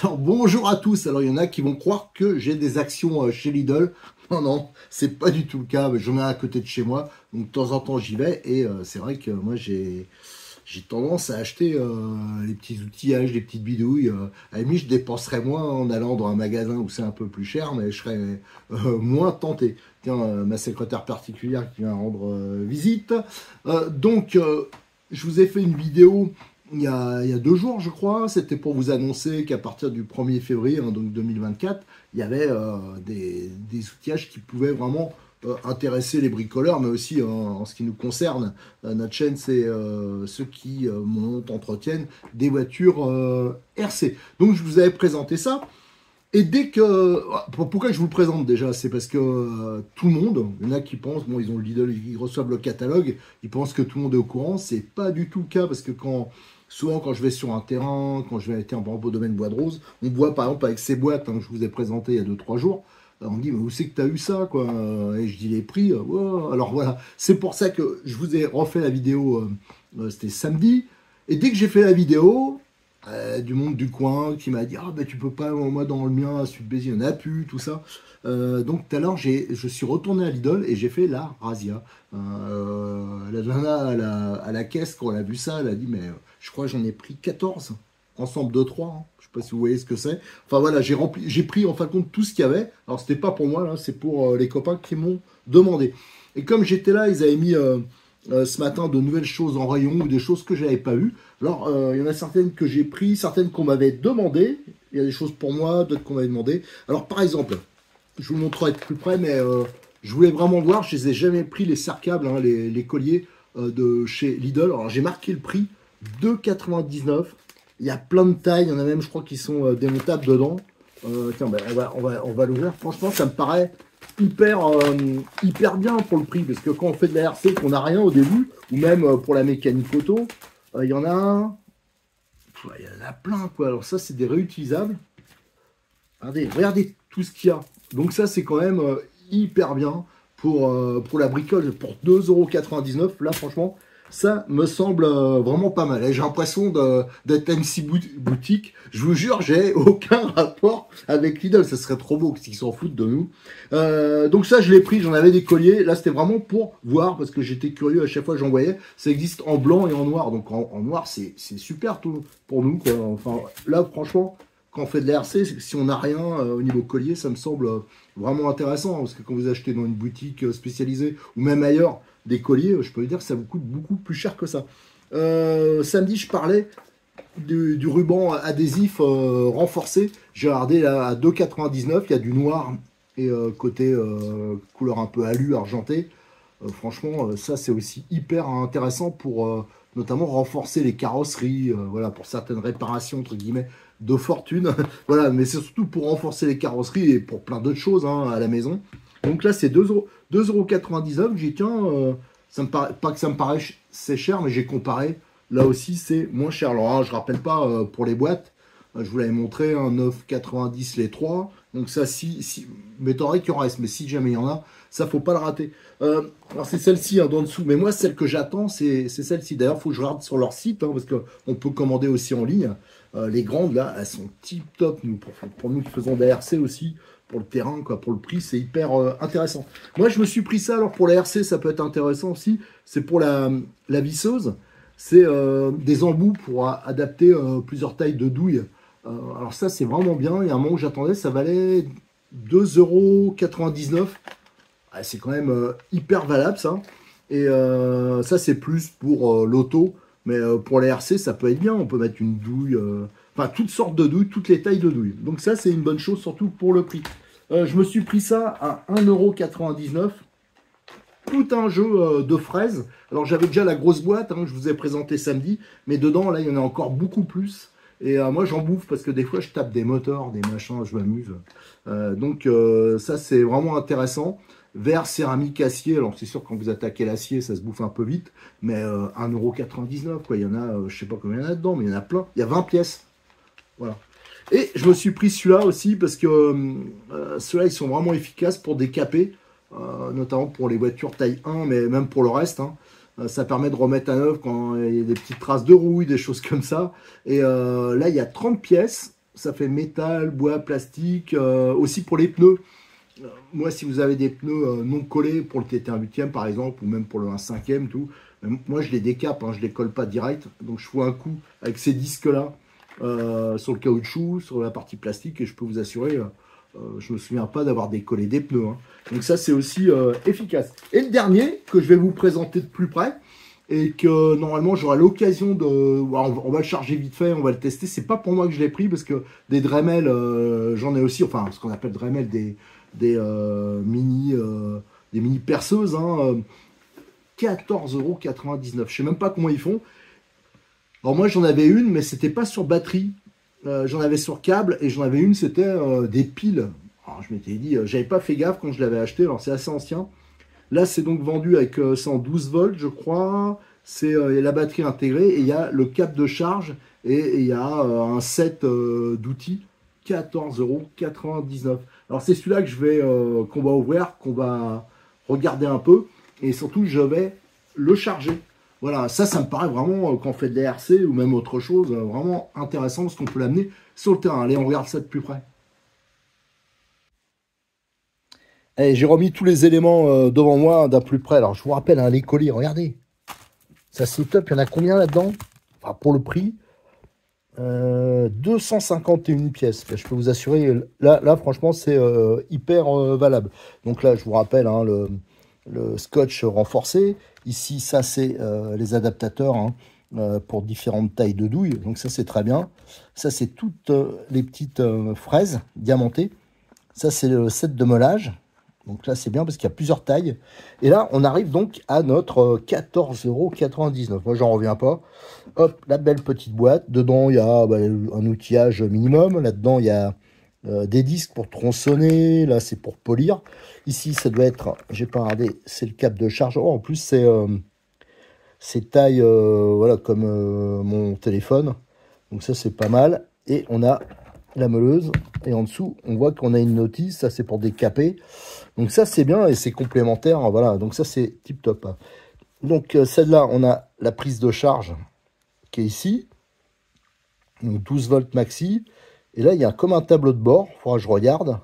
Alors bonjour à tous, alors il y en a qui vont croire que j'ai des actions chez Lidl. Non, non, c'est pas du tout le cas, j'en ai un à côté de chez moi, donc de temps en temps j'y vais, et c'est vrai que moi j'ai tendance à acheter les petits outillages, les petites bidouilles. À la limite, je dépenserais moins en allant dans un magasin où c'est un peu plus cher, mais je serais moins tenté. Tiens, ma secrétaire particulière qui vient rendre visite. Je vous ai fait une vidéo il y a 2 jours, je crois. C'était pour vous annoncer qu'à partir du 1er février, hein, donc 2024, il y avait des outillages qui pouvaient vraiment intéresser les bricoleurs, mais aussi en ce qui nous concerne, notre chaîne, c'est ceux qui montent, entretiennent des voitures RC. Donc je vous avais présenté ça. Et dès que... Pourquoi je vous le présente déjà? C'est parce que tout le monde, il y en a qui pensent, bon, ils ont le Lidl, ils reçoivent le catalogue, ils pensent que tout le monde est au courant. C'est pas du tout le cas, parce que souvent quand je vais sur un terrain, quand je vais être au domaine Bois de Rose, on voit par exemple avec ces boîtes que je vous ai présentées il y a 2-3 jours, on me dit, mais où c'est que tu as eu ça, quoi? Et je dis les prix. Wow. Alors voilà, c'est pour ça que je vous ai refait la vidéo, c'était samedi. Et dès que j'ai fait la vidéo, du monde du coin qui m'a dit, ah ben tu peux pas, moi dans le mien, à Sud-Béziers, il n'y en a plus, tout ça. Donc tout à l'heure, je suis retourné à Lidl et j'ai fait la razzia. La nana à la caisse, quand elle a vu ça, elle a dit, mais je crois que j'en ai pris 14 ensemble de 3, hein. Je sais pas si vous voyez ce que c'est. Enfin voilà, j'ai pris en fin de compte tout ce qu'il y avait. Alors c'était pas pour moi, là, c'est pour les copains qui m'ont demandé. Et comme j'étais là, ils avaient mis ce matin de nouvelles choses en rayon ou des choses que j'avais pas eues. Alors il y en a certaines que j'ai pris, certaines qu'on m'avait demandé. Il y a des choses pour moi, d'autres qu'on m'avait demandé. Alors par exemple, je vous montrerai de plus près, mais je voulais vraiment voir, je les ai jamais pris les cercables, hein, les colliers de chez Lidl. Alors j'ai marqué le prix, 2,99 €. Il y a plein de tailles, il y en a même, je crois, qui sont démontables dedans. Tiens, ben, on va l'ouvrir. Franchement, ça me paraît hyper bien pour le prix, parce que quand on fait de la RC, qu'on n'a rien au début, ou même pour la mécanique auto, il y en a un. Il y en a plein, quoi. Alors ça, c'est des réutilisables. Regardez tout ce qu'il y a. Donc ça, c'est quand même hyper bien pour la bricole. Pour 2,99 €, là, franchement, ça me semble vraiment pas mal. J'ai l'impression d'être MC Boutique. Je vous jure, j'ai aucun rapport avec Lidl. Ça serait trop beau qu'ils s'en foutent de nous. Donc ça, je l'ai pris. J'en avais des colliers. Là, c'était vraiment pour voir, parce que j'étais curieux à chaque fois que j'en voyais. Ça existe en blanc et en noir. Donc en noir, c'est super tout pour nous, quoi. Enfin, là, franchement, quand on fait de la RC, si on n'a rien au niveau collier, ça me semble vraiment intéressant, hein, parce que quand vous achetez dans une boutique spécialisée, ou même ailleurs, des colliers, je peux vous dire que ça vous coûte beaucoup plus cher que ça. Samedi, je parlais du ruban adhésif renforcé. J'ai regardé là, à 2,99 €, il y a du noir et côté couleur un peu alu, argenté. Franchement, ça c'est aussi hyper intéressant pour notamment renforcer les carrosseries, voilà, pour certaines réparations entre guillemets de fortune. Voilà, mais c'est surtout pour renforcer les carrosseries et pour plein d'autres choses, hein, à la maison. Donc là, c'est 2,99 €. J'ai dit, tiens, ça me paraît, pas que ça me paraît c'est cher, mais j'ai comparé. Là aussi, c'est moins cher. Alors, hein, je ne rappelle pas pour les boîtes. Je vous l'avais montré, hein, 9,90 € les 3. Donc ça, si m'étonnerait qu'il en reste. Mais si jamais il y en a, ça, faut pas le rater. Alors, c'est celle-ci, hein, d'en dessous. Mais moi, celle que j'attends, c'est celle-ci. D'ailleurs, il faut que je regarde sur leur site, hein, parce qu'on peut commander aussi en ligne. Les grandes, là, elles sont tip-top. Pour nous qui faisons des RC aussi, pour le terrain, quoi, pour le prix, c'est hyper intéressant. Moi, je me suis pris ça. Alors, pour la RC, ça peut être intéressant aussi. C'est pour la visseuse. C'est des embouts pour adapter plusieurs tailles de douille. Alors ça, c'est vraiment bien. Il y a un moment où j'attendais, ça valait 2,99 €. Ah, c'est quand même hyper valable, ça. Et ça, c'est plus pour l'auto. Mais pour les RC, ça peut être bien. On peut mettre une douille, enfin, toutes sortes de douilles, toutes les tailles de douilles. Donc ça, c'est une bonne chose, surtout pour le prix. Je me suis pris ça à 1,99 €. Tout un jeu de fraises. Alors, j'avais déjà la grosse boîte, hein, je vous ai présenté samedi. Mais dedans, là, il y en a encore beaucoup plus. Et moi, j'en bouffe parce que des fois, je tape des moteurs, des machins, je m'amuse. Donc, ça, c'est vraiment intéressant. Verre, céramique, acier. Alors, c'est sûr, quand vous attaquez l'acier, ça se bouffe un peu vite. Mais 1,99 €, quoi. Il y en a, je sais pas combien il y en a dedans, mais il y en a plein. Il y a 20 pièces. Voilà. Et je me suis pris celui-là aussi parce que ceux-là, ils sont vraiment efficaces pour décaper. Notamment pour les voitures taille 1, mais même pour le reste. Hein. Ça permet de remettre à neuf quand il y a des petites traces de rouille, des choses comme ça. Et là, il y a 30 pièces. ça fait métal, bois, plastique, aussi pour les pneus. Moi, si vous avez des pneus non collés pour le TT1 8e par exemple, ou même pour le 1 5e, tout, moi je les décape, hein, je les colle pas direct. Donc je fous un coup avec ces disques-là sur le caoutchouc, sur la partie plastique, et je peux vous assurer, je me souviens pas d'avoir décollé des pneus. Hein. Donc ça, c'est aussi efficace. Et le dernier, que je vais vous présenter de plus près, et que normalement j'aurai l'occasion de... On va le charger vite fait, on va le tester. C'est pas pour moi que je l'ai pris, parce que des Dremel, j'en ai aussi, enfin ce qu'on appelle Dremel, des mini perceuses, hein, 14,99 €. Je sais même pas comment ils font. Alors moi j'en avais une, mais c'était pas sur batterie. J'en avais sur câble, et j'en avais une, c'était des piles. Alors je m'étais dit, j'avais pas fait gaffe quand je l'avais acheté, alors c'est assez ancien. Là c'est donc vendu avec 112 volts je crois. C'est la batterie intégrée, et il y a le câble de charge, et il y a un set d'outils, 14,99 €. Alors c'est celui-là que qu'on va ouvrir, qu'on va regarder un peu, et surtout je vais le charger. Voilà, ça me paraît vraiment, quand on fait de l'ERC ou même autre chose, vraiment intéressant, parce qu'on peut l'amener sur le terrain. Allez, on regarde ça de plus près. Allez, j'ai remis tous les éléments devant moi d'un plus près. Alors je vous rappelle, hein, les colis, regardez. Ça c'est top, il y en a combien là-dedans? Enfin, pour le prix, 251 pièces. Je peux vous assurer, là franchement, c'est hyper valable. Donc là, je vous rappelle, hein, le scotch renforcé. Ici, ça, c'est les adaptateurs, hein, pour différentes tailles de douilles. Donc ça, c'est très bien. Ça, c'est toutes les petites fraises diamantées. Ça, c'est le set de mollage. Donc là, c'est bien parce qu'il y a plusieurs tailles. Et là, on arrive donc à notre 14,99 €. Moi, j'en reviens pas. Hop, la belle petite boîte. Dedans, il y a un outillage minimum. Là-dedans, il y a des disques pour tronçonner. Là, c'est pour polir. Ici, ça doit être, j'ai pas regardé, c'est le câble de charge. Oh, en plus, c'est taille, voilà, comme mon téléphone. Donc ça, c'est pas mal. Et on a la meuleuse. Et en dessous, on voit qu'on a une notice. Ça, c'est pour décaper. Donc ça, c'est bien et c'est complémentaire. Voilà, donc ça, c'est tip top. Donc celle-là, on a la prise de charge qui est ici. Donc 12 volts maxi. Et là, il y a comme un tableau de bord. Il faudra que je regarde.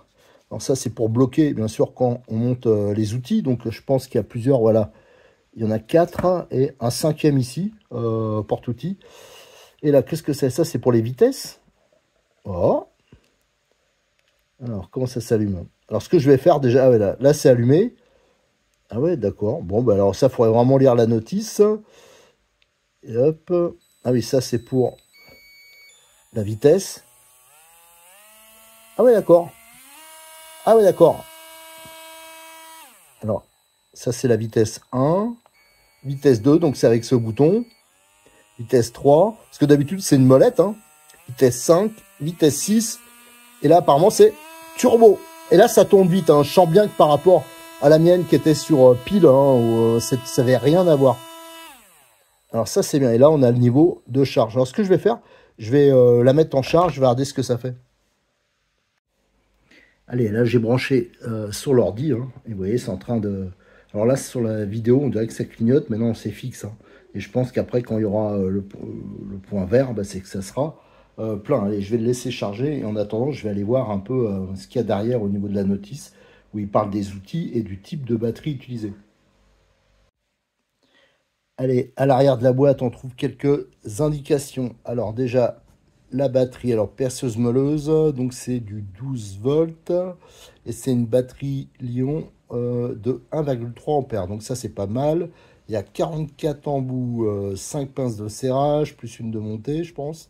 Alors ça, c'est pour bloquer, bien sûr, quand on monte les outils. Donc je pense qu'il y a plusieurs, voilà. Il y en a 4 et un 5e ici, porte-outils. Et là, qu'est-ce que c'est? Ça, c'est pour les vitesses. Oh. Alors, comment ça s'allume? Alors, ce que je vais faire déjà, ah ouais, là c'est allumé. Ah ouais, d'accord. Bon, bah alors ça, il faudrait vraiment lire la notice. Et hop. Ah oui, ça, c'est pour la vitesse. Ah ouais, d'accord. Ah ouais, d'accord. Alors, ça, c'est la vitesse 1. Vitesse 2, donc c'est avec ce bouton. Vitesse 3. Parce que d'habitude, c'est une molette, hein. Vitesse 5. Vitesse 6. Et là, apparemment, c'est turbo. Et là, ça tourne vite, hein. Je sens bien que par rapport à la mienne qui était sur pile, hein, où ça n'avait rien à voir. Alors ça, c'est bien. Et là, on a le niveau de charge. Alors, ce que je vais faire, je vais la mettre en charge. Je vais regarder ce que ça fait. Allez, là, j'ai branché sur l'ordi. Hein, et vous voyez, c'est en train de... Alors là, sur la vidéo, on dirait que ça clignote. Mais non, c'est fixe. Hein. Et je pense qu'après, quand il y aura le point vert, bah, c'est que ça sera plein. Allez, je vais le laisser charger. Et en attendant, je vais aller voir un peu ce qu'il y a derrière au niveau de la notice, où il parle des outils et du type de batterie utilisée. Allez, à l'arrière de la boîte, on trouve quelques indications. Alors déjà, la batterie, alors perceuse molleuse, donc c'est du 12 volts. Et c'est une batterie Lion de 1,3 ampères. Donc ça, c'est pas mal. Il y a 44 embouts, 5 pinces de serrage, plus une de montée, je pense.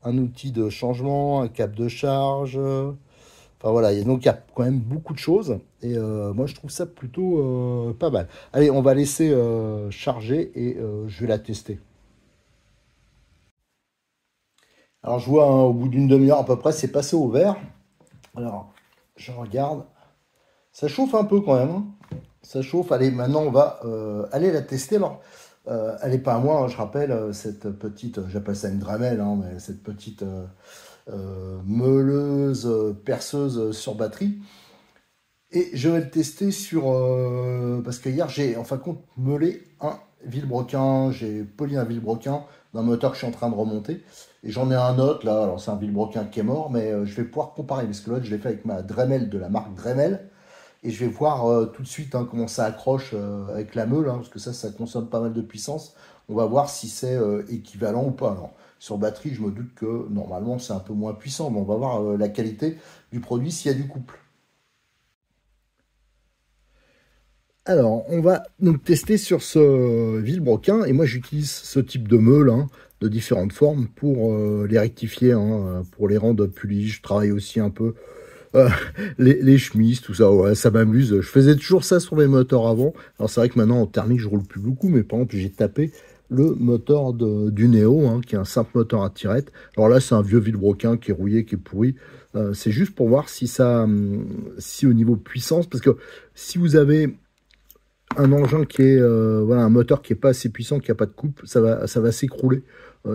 Un outil de changement, un câble de charge. Enfin voilà, donc il y a quand même beaucoup de choses. Et moi, je trouve ça plutôt pas mal. Allez, on va laisser charger et je vais la tester. Alors, je vois, hein, au bout d'une demi-heure à peu près, c'est passé au vert. Alors, je regarde. Ça chauffe un peu quand même. Hein. Ça chauffe. Allez, maintenant, on va aller la tester. Alors, elle n'est pas à moi, hein, je rappelle, cette petite, j'appelle ça une Dremel, hein, mais cette petite meuleuse, perceuse sur batterie. Et je vais le tester sur... parce que hier, j'ai en fin de compte meulé un vilebrequin. J'ai poli un vilebrequin d'un moteur que je suis en train de remonter. Et j'en ai un autre là, alors c'est un vilebrequin qui est mort, mais je vais pouvoir comparer, parce que l'autre je l'ai fait avec ma Dremel de la marque Dremel, et je vais voir tout de suite hein, comment ça accroche avec la meule, hein, parce que ça consomme pas mal de puissance. On va voir si c'est équivalent ou pas. Alors, sur batterie, je me doute que normalement c'est un peu moins puissant, mais on va voir la qualité du produit s'il y a du couple. Alors, on va donc tester sur ce vilebrequin, et moi j'utilise ce type de meule hein, de différentes formes pour les rectifier, hein, pour les rendre plus lisses. Je travaille aussi un peu euh, les chemises, tout ça, ouais, ça m'amuse. Je faisais toujours ça sur mes moteurs avant. Alors c'est vrai que maintenant en thermique je roule plus beaucoup, mais par exemple j'ai tapé le moteur du Neo, hein, qui est un simple moteur à tirette. Alors là c'est un vieux vilebrequin qui est rouillé, qui est pourri. C'est juste pour voir si ça, si au niveau puissance, parce que si vous avez un engin qui est, voilà, un moteur qui est pas assez puissant, qui a pas de coupe, ça va s'écrouler.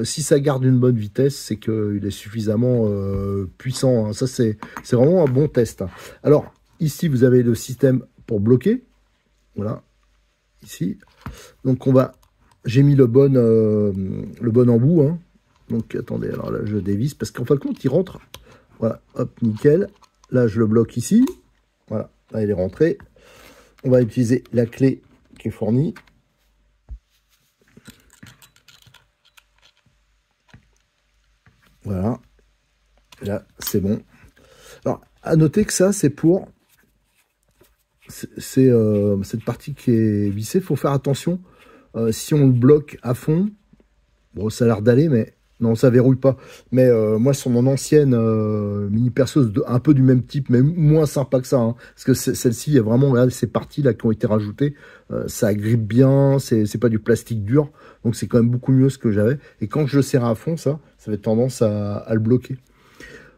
Si ça garde une bonne vitesse, c'est qu'il est suffisamment puissant, hein. Ça, c'est vraiment un bon test, hein. Alors, ici, vous avez le système pour bloquer. Voilà, ici. Donc, j'ai mis le bon embout, hein. Donc, attendez, alors là, je dévisse, parce qu'en fin de compte, il rentre. Voilà, hop, nickel. Là, je le bloque ici. Voilà, là, il est rentré. On va utiliser la clé qui est fournie. Voilà. Là, c'est bon. Alors, à noter que ça, c'est pour... C'est cette partie qui est vissée. Il faut faire attention. Si on le bloque à fond, bon, ça a l'air d'aller, mais non, ça verrouille pas. Mais moi, sur mon ancienne mini perceuse, un peu du même type, mais moins sympa que ça, hein, parce que celle-ci, il y a vraiment, regardez, ces parties là qui ont été rajoutées, ça agrippe bien, c'est pas du plastique dur, donc c'est quand même beaucoup mieux ce que j'avais. Et quand je le serre à fond, ça avait tendance à le bloquer.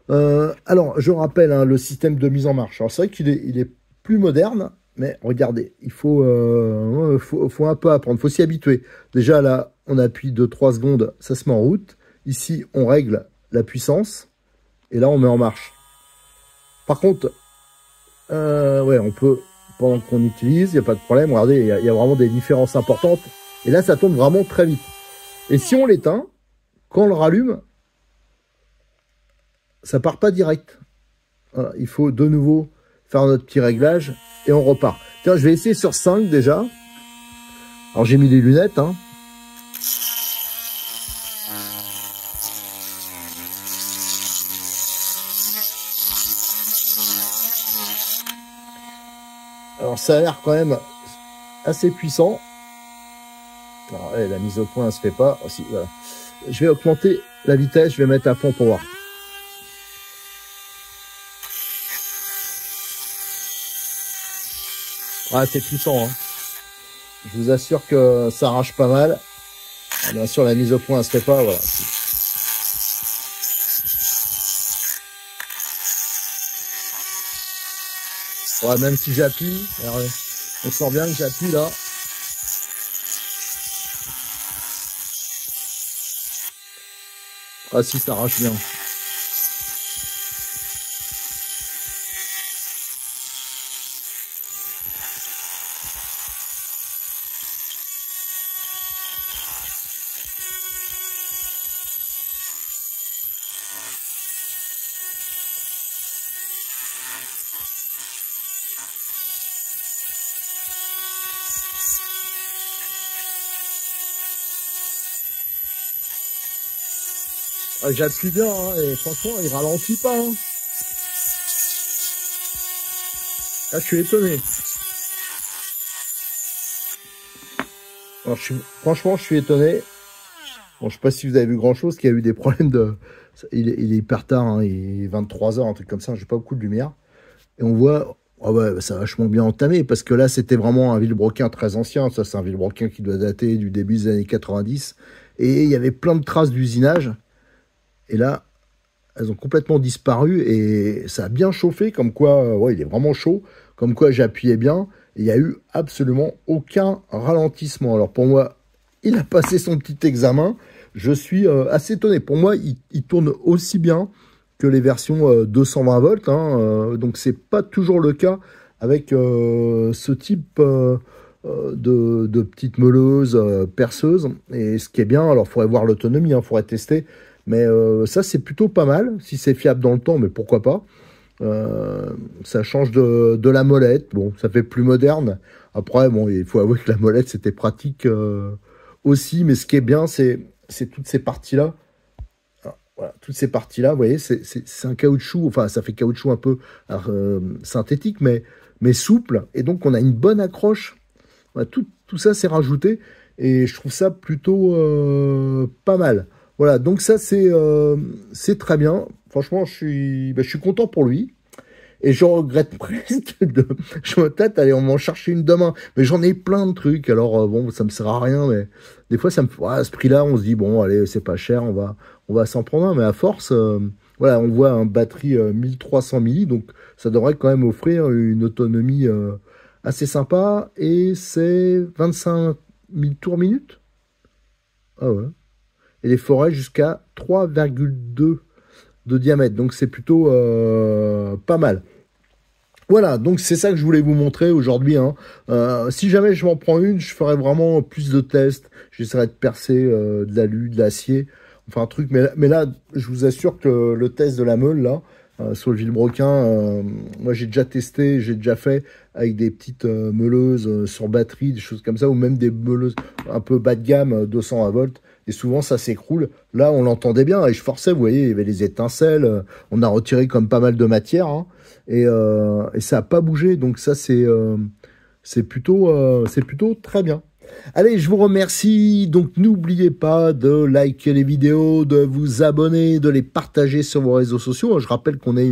Alors, je rappelle hein, le système de mise en marche. Alors, c'est vrai il est plus moderne, mais regardez, il faut un peu apprendre, il faut s'y habituer. Déjà, là, on appuie 2-3 secondes, ça se met en route. Ici, on règle la puissance, et là, on met en marche. Par contre, ouais, on peut, pendant qu'on utilise, il n'y a pas de problème. Regardez, il y a vraiment des différences importantes. Et là, ça tourne vraiment très vite. Et si on l'éteint, quand on le rallume, ça part pas direct. Voilà, il faut de nouveau faire notre petit réglage et on repart. Tiens, je vais essayer sur 5 déjà. Alors j'ai mis les lunettes, hein. Alors ça a l'air quand même assez puissant. Alors, la mise au point ne se fait pas. Aussi, voilà. Je vais augmenter la vitesse, je vais mettre à fond pour voir. Ah, c'est puissant, hein. Je vous assure que ça arrache pas mal. Ah, bien sûr, la mise au point ne se fait pas, voilà. Ouais, même si j'appuie, on sent bien que j'appuie là. Ah si, ça arrache bien. Ah, j'appuie bien, hein, et franchement, il ralentit pas, hein. Là, je suis étonné. Alors, franchement, je suis étonné. Bon, je sais pas si vous avez vu grand chose, qu'il y a eu des problèmes de... Il est hyper tard, hein, il est 23 h, un truc comme ça, j'ai pas beaucoup de lumière. Et on voit, oh ouais, ça a vachement bien entamé, parce que là, c'était vraiment un vilebrequin très ancien. Ça, c'est un vilebrequin qui doit dater du début des années 90. Et il y avait plein de traces d'usinage. Et là, elles ont complètement disparu et ça a bien chauffé, comme quoi, ouais, il est vraiment chaud, comme quoi j'appuyais bien. Il n'y a eu absolument aucun ralentissement. Alors pour moi, il a passé son petit examen. Je suis assez étonné. Pour moi, il tourne aussi bien que les versions 220 volts. Hein, donc c'est pas toujours le cas avec ce type de petites meuleuses perceuses. Et ce qui est bien, alors il faudrait voir l'autonomie, il faudrait tester. Mais ça, c'est plutôt pas mal, si c'est fiable dans le temps, mais pourquoi pas. Ça change de la molette. Bon, ça fait plus moderne. Après, bon, il faut avouer que la molette, c'était pratique aussi. Mais ce qui est bien, c'est toutes ces parties-là. Voilà, toutes ces parties-là, vous voyez, c'est un caoutchouc. Enfin, ça fait caoutchouc un peu synthétique, mais souple. Et donc, on a une bonne accroche. Voilà, tout ça, c'est rajouté. Et je trouve ça plutôt pas mal. Voilà, donc ça, c'est très bien. Franchement, je suis content pour lui. Et je regrette presque je me tâte, allez, on m'en chercher une demain. Mais j'en ai plein de trucs. Alors, bon, ça me sert à rien, mais des fois, à ce prix-là, on se dit, bon, allez, c'est pas cher, on va s'en prendre un. Mais à force, voilà, on voit un batterie 1300 mAh, donc ça devrait quand même offrir une autonomie assez sympa. Et c'est 25 000 tours minute. Ah ouais. Et les forêts jusqu'à 3,2 de diamètre. Donc c'est plutôt pas mal. Voilà, donc c'est ça que je voulais vous montrer aujourd'hui. Hein. Si jamais je m'en prends une, je ferai vraiment plus de tests. J'essaierai de percer de l'alu, de l'acier, enfin un truc. Mais là, je vous assure que le test de la meule, là, sur le Villebrequin, moi j'ai déjà testé, j'ai déjà fait avec des petites meuleuses sur batterie, des choses comme ça, ou même des meuleuses un peu bas de gamme, 220 volts. Et souvent, ça s'écroule. Là, on l'entendait bien. Et je forçais, vous voyez, il y avait les étincelles. On a retiré comme pas mal de matière. Hein, et ça n'a pas bougé. Donc ça, c'est plutôt très bien. Allez, je vous remercie. Donc, n'oubliez pas de liker les vidéos, de vous abonner, de les partager sur vos réseaux sociaux. Je rappelle qu'on est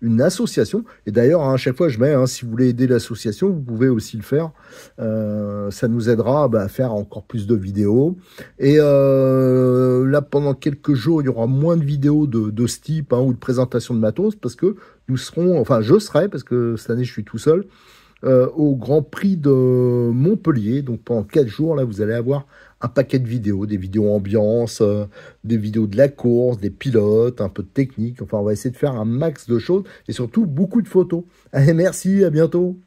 une association. Et d'ailleurs, à chaque fois, je mets, si vous voulez aider l'association, vous pouvez aussi le faire. Ça nous aidera à faire encore plus de vidéos. Et là, pendant quelques jours, il y aura moins de vidéos de ce type ou de présentation de matos parce que nous serons, enfin, je serai, parce que cette année, je suis tout seul, au Grand Prix de Montpellier. Donc pendant 4 jours, là, vous allez avoir un paquet de vidéos, des vidéos ambiance, des vidéos de la course, des pilotes, un peu de technique. Enfin, on va essayer de faire un max de choses et surtout beaucoup de photos. Allez, merci, à bientôt.